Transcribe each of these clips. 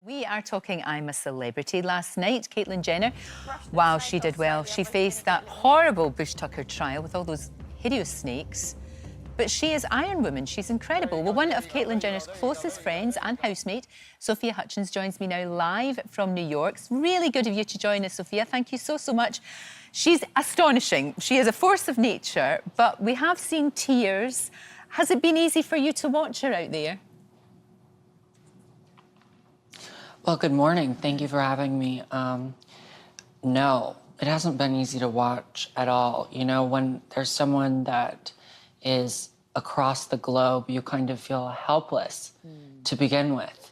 We are talking I'm a Celebrity. Last night, Caitlyn Jenner, wow, she did well. She faced that horrible Bush Tucker trial with all those hideous snakes. But she is Iron Woman. She's incredible. Well, one of Caitlyn Jenner's closest friends and housemate, Sophia Hutchins, joins me now live from New York. It's really good of you to join us, Sophia. Thank you so, so much. She's astonishing. She is a force of nature, but we have seen tears. Has it been easy for you to watch her out there? Well, good morning. Thank you for having me. No, it hasn't been easy to watch at all. You know, when there's someone that is across the globe, you kind of feel helpless to begin with.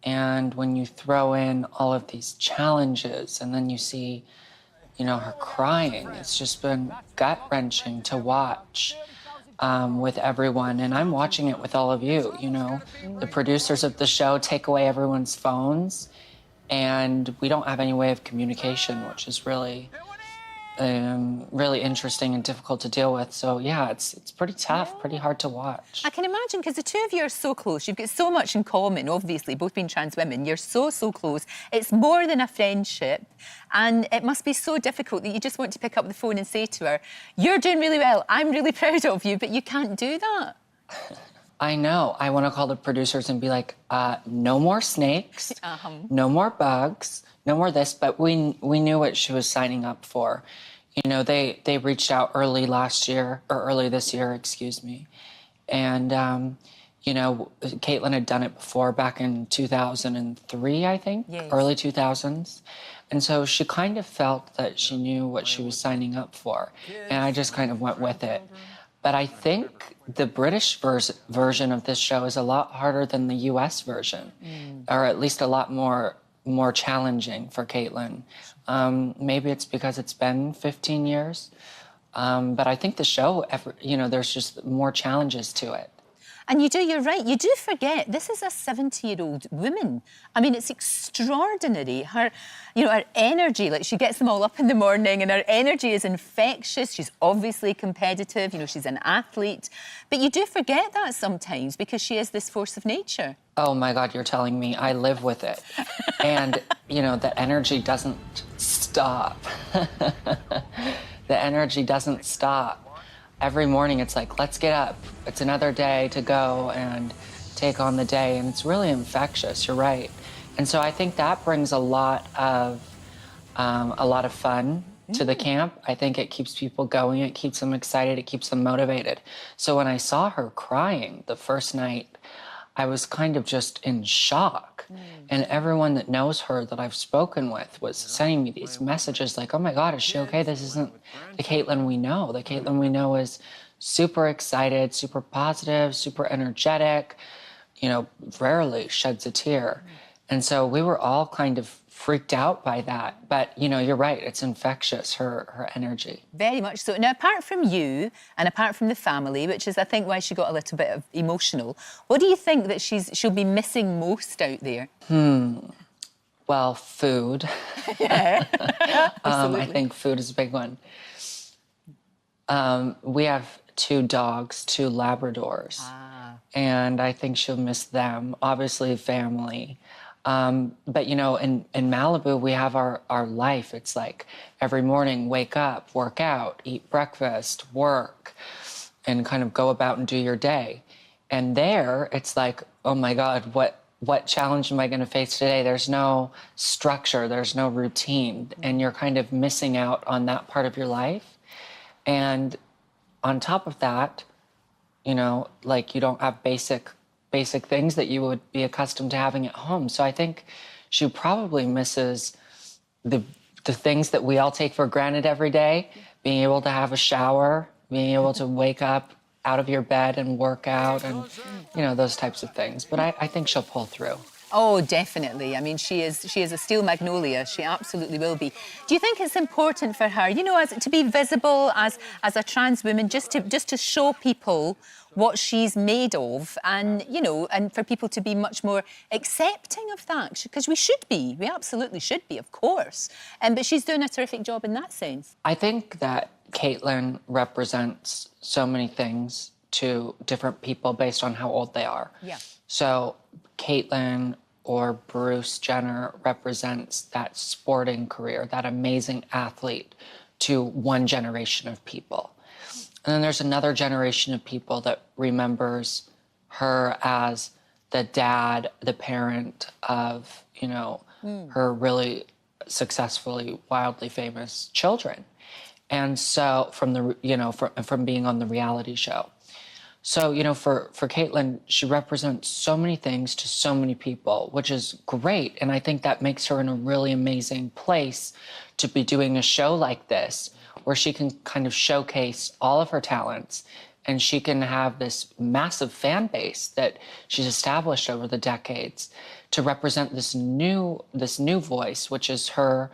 And when you throw in all of these challenges and then you see, you know, her crying, it's just been gut-wrenching to watch. With everyone, and I'm watching it with all of you, you know. The producers of the show take away everyone's phones, and we don't have any way of communication, which is really, really interesting and difficult to deal with. So, yeah, it's pretty tough, pretty hard to watch. I can imagine, because the two of you are so close. You've got so much in common, obviously, both being trans women. You're so, so close. It's more than a friendship, and it must be so difficult that you just want to pick up the phone and say to her, you're doing really well, I'm really proud of you, but you can't do that. I know. I want to call the producers and be like, no more snakes, no more bugs, no more this, but we knew what she was signing up for. You know, they reached out early this year, excuse me. And, you know, Caitlyn had done it before back in 2003, I think, yes. Early 2000s. And so she kind of felt that she knew what she was signing up for. And I just kind of went with it. But I think the British version of this show is a lot harder than the US version, or at least a lot more challenging for Caitlyn. Maybe it's because it's been 15 years, but I think the show, you know, there's just more challenges to it. And you're right, you do forget, this is a 70-year-old woman. I mean, it's extraordinary. Her, you know, her energy, like she gets them all up in the morning and her energy is infectious. She's obviously competitive, you know, she's an athlete. But you do forget that sometimes because she is this force of nature. Oh my God, you're telling me. I live with it. And, you know, the energy doesn't stop. The energy doesn't stop. Every morning it's like, let's get up. It's another day to go and take on the day. And it's really infectious, you're right. And so I think that brings a lot of fun to the camp. I think it keeps people going. It keeps them excited. It keeps them motivated. So when I saw her crying the first night, I was kind of just in shock. And everyone that knows her that I've spoken with was sending me these messages like, oh my God, is she okay? This isn't the Caitlyn we know. The Caitlyn we know is super excited, super positive, super energetic, you know, rarely sheds a tear. And so we were all kind of freaked out by that. But, you know, you're right, it's infectious, her energy. Very much so. Now, apart from you and apart from the family, which is, I think, why she got a little bit of emotional, what do you think that she'll be missing most out there? Well, food. Yeah, I think food is a big one. We have 2 dogs, 2 Labradors. And I think she'll miss them. Obviously, family. But, you know, in Malibu, we have our life. It's like every morning, wake up, work out, eat breakfast, work, and kind of go about and do your day. And there, it's like, oh my God, what challenge am I going to face today? There's no structure, there's no routine, and you're kind of missing out on that part of your life. And on top of that, you know, like you don't have basic things that you would be accustomed to having at home. So I think she probably misses the things that we all take for granted every day, being able to have a shower, being able to wake up out of your bed and work out and, you know, those types of things. But I think she'll pull through. Oh, definitely. I mean, she is a steel magnolia. She absolutely will be. Do you think it's important for her, you know, to be visible as a trans woman, just to show people what she's made of, and, you know, and for people to be much more accepting of that? Because we should be. We absolutely should be, of course. But she's doing a terrific job in that sense. I think that Caitlyn represents so many things to different people based on how old they are. Yeah. So Caitlyn or Bruce Jenner represents that sporting career, that amazing athlete to one generation of people. And then there's another generation of people that remembers her as the dad, the parent of, you know, her really successfully, wildly famous children. And so from the, you know, from being on the reality show. So, you know, for Caitlyn, she represents so many things to so many people, which is great. And I think that makes her in a really amazing place to be doing a show like this, where she can kind of showcase all of her talents, and she can have this massive fan base that she's established over the decades to represent this new voice, which is her,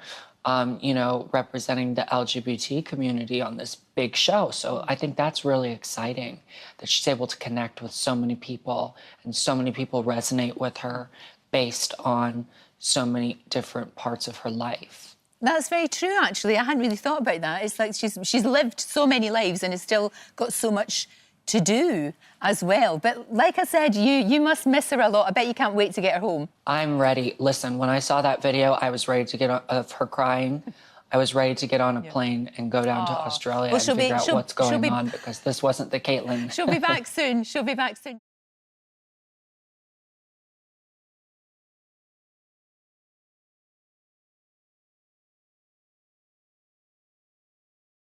you know, representing the LGBT community on this big show. So I think that's really exciting that she's able to connect with so many people, and so many people resonate with her based on so many different parts of her life. That's very true, actually. I hadn't really thought about that. It's like she's lived so many lives and has still got so much to do as well. But like I said, you must miss her a lot. I bet you can't wait to get her home. I'm ready. Listen, when I saw that video, I was ready to get on, of her crying. I was ready to get on a plane and go down to Australia and figure out what's going on, because this wasn't the Caitlyns. She'll be back soon. She'll be back soon.